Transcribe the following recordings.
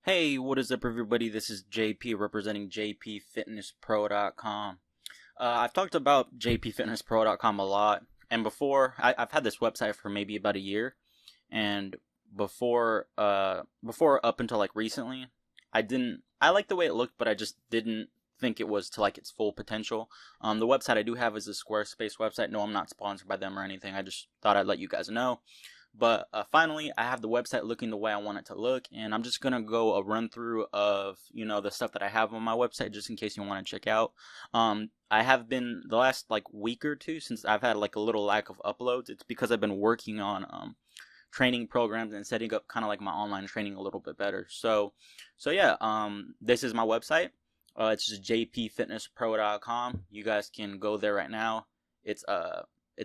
Hey, what is up, everybody? This is JP representing JPFitnessPro.com. I've talked about JPFitnessPro.com a lot, and I've had this website for maybe about a year, and before up until like recently, I liked the way it looked, but I just didn't think it was to like its full potential. The website I do have is a Squarespace website. No, I'm not sponsored by them or anything. I just thought I'd let you guys know. But finally, I have the website looking the way I want it to look, and I'm just gonna go a run through of the stuff that I have on my website, just in case you want to check out. I have been the last like week or two since I've had like a little lack of uploads. It's because I've been working on training programs and setting up kind of like my online training a little bit better. So yeah, this is my website. It's just jpfitnesspro.com. You guys can go there right now. It's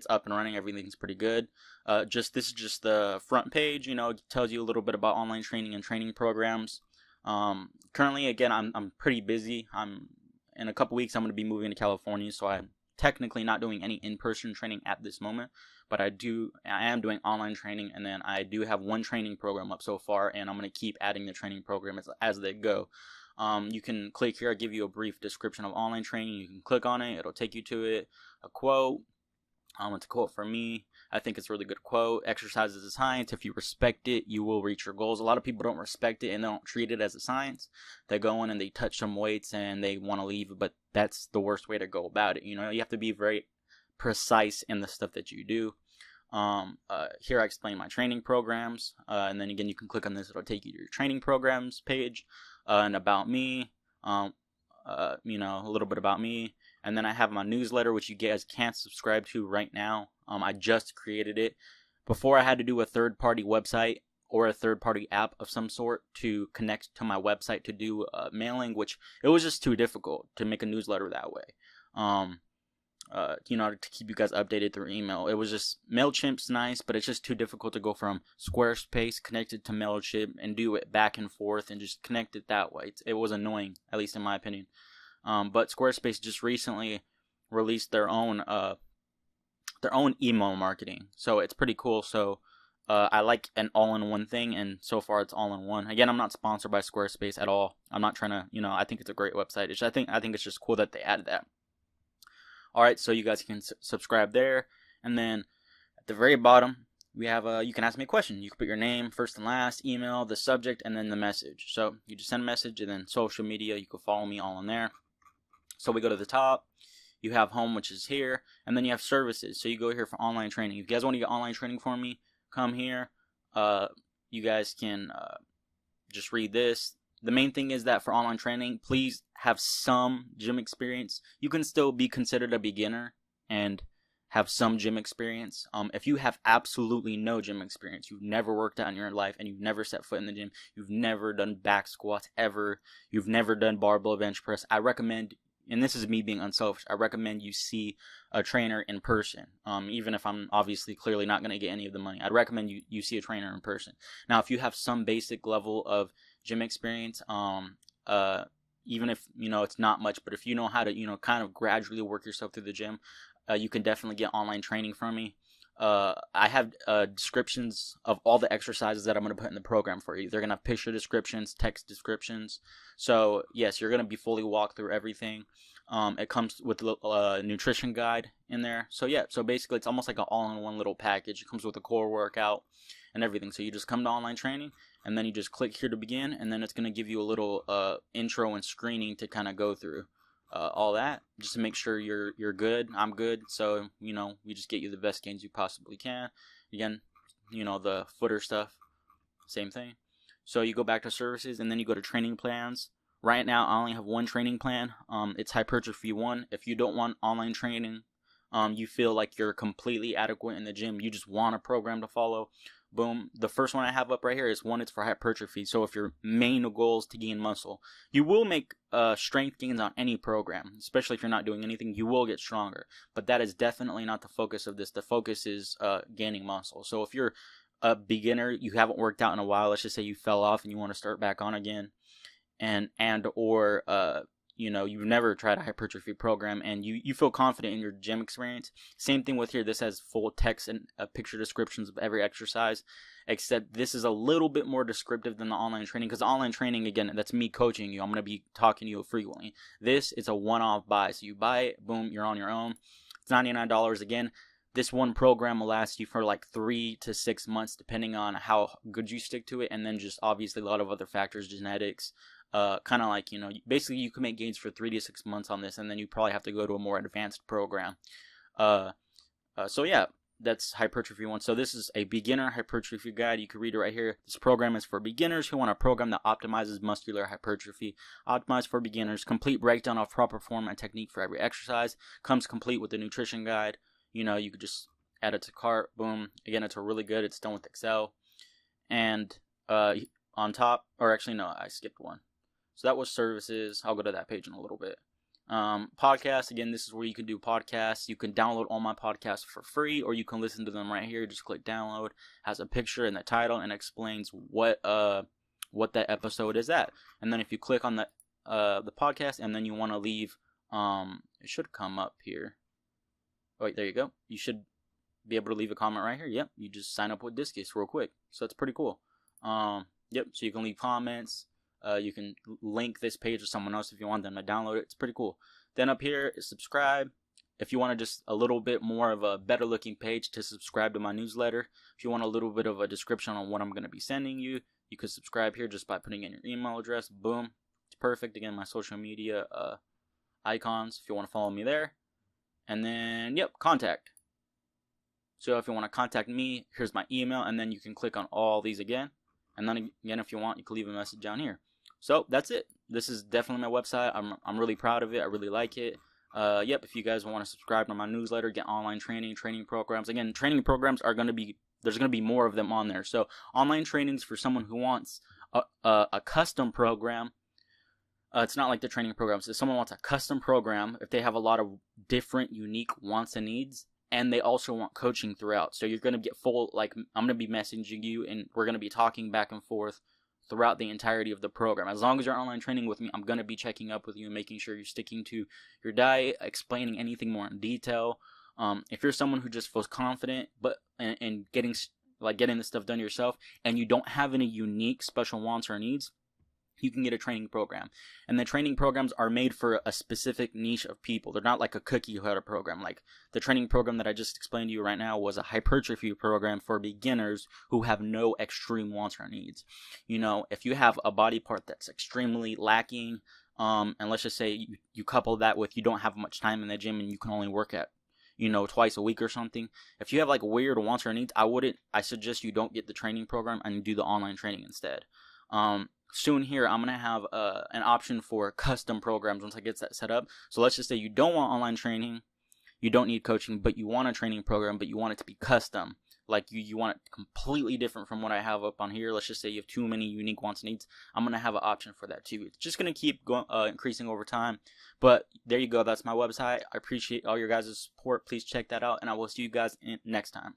up and running. Everything's pretty good. This is just the front page. It tells you a little bit about online training and training programs. Currently, again, I'm pretty busy. In a couple weeks I'm going to be moving to California, so I'm technically not doing any in-person training at this moment. But I am doing online training, and then I do have one training program up so far, and I'm going to keep adding the training program as they go. You can click here. I'll give you a brief description of online training. You can click on it. It'll take you to it. A quote. It's a quote from me. I think it's a really good quote. Exercise is a science. If you respect it, you will reach your goals. A lot of people don't respect it and they don't treat it as a science. They go in and they touch some weights and they want to leave, but that's the worst way to go about it. You have to be very precise in the stuff that you do. Here I explain my training programs, and then again you can click on this. It'll take you to your training programs page, and about me. A little bit about me. And then I have my newsletter, which you guys can't subscribe to right now. I just created it. Before, I had to do a third-party website or a third-party app of some sort to connect to my website to do mailing, which it was just too difficult to make a newsletter that way. To keep you guys updated through email. It was just, MailChimp's nice, but it's just too difficult to go from Squarespace connected to MailChimp and do it back and forth and just connect it that way. It was annoying, at least in my opinion. But Squarespace just recently released their own email marketing, so it's pretty cool. So I like an all-in-one thing, and so far it's all-in-one. Again, I'm not sponsored by Squarespace at all. I'm not trying to, I think it's a great website. I think it's just cool that they added that. All right, so you guys can subscribe there, and then at the very bottom we have you can ask me a question. You can put your name, first and last, email, the subject, and then the message. So you just send a message, and then social media. You can follow me all in there. So we go to the top, you have home, which is here, and then you have services. So you go here for online training. If you guys want to get online training from me, come here. You guys can just read this. The main thing is that for online training, please have some gym experience. You can still be considered a beginner and have some gym experience. If you have absolutely no gym experience, you've never worked out in your life, and you've never set foot in the gym, you've never done back squats ever, you've never done barbell bench press, I recommend, and this is me being unselfish, I recommend you see a trainer in person. Even if I'm obviously clearly not going to get any of the money, I'd recommend you see a trainer in person. Now, if you have some basic level of gym experience, even if it's not much, but if you know how to kind of gradually work yourself through the gym, you can definitely get online training from me. I have descriptions of all the exercises that I'm going to put in the program for you. They're going to have picture descriptions, text descriptions. So yes, you're going to be fully walked through everything. It comes with a nutrition guide in there. So yeah, so basically it's almost like an all-in-one little package. It comes with a core workout and everything. So you just come to online training, and then you just click here to begin, and then it's going to give you a little intro and screening to kind of go through. All that just to make sure you're good. I'm good, so we just get you the best gains you possibly can. Again, the footer stuff, same thing. So you go back to services, and then you go to training plans. Right now I only have one training plan. It's Hypertrophy 1. If you don't want online training, you feel like you're completely adequate in the gym, you just want a program to follow, boom. The first one I have up right here is one. It's for hypertrophy. So if your main goal is to gain muscle, you will make strength gains on any program, especially if you're not doing anything. You will get stronger, but that is definitely not the focus of this. The focus is gaining muscle. So if you're a beginner, you haven't worked out in a while, let's just say you fell off and you want to start back on again, or you've never tried a hypertrophy program and you feel confident in your gym experience. Same thing with here. This has full text and picture descriptions of every exercise, except this is a little bit more descriptive than the online training, because the online training, again, that's me coaching you. I'm going to be talking to you frequently. This is a one-off buy. So you buy it, boom, you're on your own. It's $99. Again, this one program will last you for like 3 to 6 months, depending on how good you stick to it, and then just obviously a lot of other factors, genetics, kind of like, basically you can make gains for 3 to 6 months on this, and then you probably have to go to a more advanced program. So yeah, that's hypertrophy 1. So this is a beginner hypertrophy guide. You can read it right here. This program is for beginners who want a program that optimizes muscular hypertrophy. Optimized for beginners. Complete breakdown of proper form and technique for every exercise. Comes complete with the nutrition guide. You could just add it to cart. Boom. Again, it's really good. It's done with Excel. And on top, or actually no, I skipped one. So that was services. I'll go to that page in a little bit. Podcasts, again, this is where you can do podcasts. You can download all my podcasts for free, or you can listen to them right here. Just click download. Has a picture in the title and explains what that episode is at. And then if you click on the podcast and then you want to leave, it should come up here. Oh, wait, there you go. You should be able to leave a comment right here. Yep, you just sign up with Discus real quick. So that's pretty cool. Yep, so you can leave comments. You can link this page to someone else if you want them to download it. It's pretty cool. Then up here is subscribe. If you want just a little bit more of a better looking page, to subscribe to my newsletter. If you want a little bit of a description on what I'm going to be sending you, you can subscribe here just by putting in your email address. Boom. It's perfect. Again, my social media icons if you want to follow me there. And then, yep, contact. So if you want to contact me, here's my email, and then you can click on all these again. And then again, if you want, you can leave a message down here. So that's it. This is definitely my website. I'm really proud of it. I really like it. Yep, if you guys want to subscribe to my newsletter, get online training programs. Again, training programs are going to be, there's going to be more of them on there. So online trainings for someone who wants a custom program. It's not like the training programs. If someone wants a custom program, if they have a lot of different, unique wants and needs, and they also want coaching throughout. So you're going to get full, like, I'm going to be messaging you, and we're going to be talking back and forth throughout the entirety of the program. As long as you're online training with me, I'm going to be checking up with you and making sure you're sticking to your diet, explaining anything more in detail. If you're someone who just feels confident but in getting this stuff done yourself, and you don't have any unique special wants or needs, you can get a training program. And the training programs are made for a specific niche of people. They're not like a cookie cutter program. Like the training program that I just explained to you right now was a hypertrophy program for beginners who have no extreme wants or needs. If you have a body part that's extremely lacking, and let's just say you couple that with you don't have much time in the gym and you can only work at twice a week or something. If you have like weird wants or needs, I suggest you don't get the training program and do the online training instead. Soon here, I'm going to have an option for custom programs once I get that set up. So let's just say you don't want online training, you don't need coaching, but you want a training program, but you want it to be custom. Like you want it completely different from what I have up on here. Let's just say you have too many unique wants and needs. I'm going to have an option for that too. It's just going to keep going, increasing over time. But there you go. That's my website. I appreciate all your guys' support. Please check that out, and I will see you guys next time.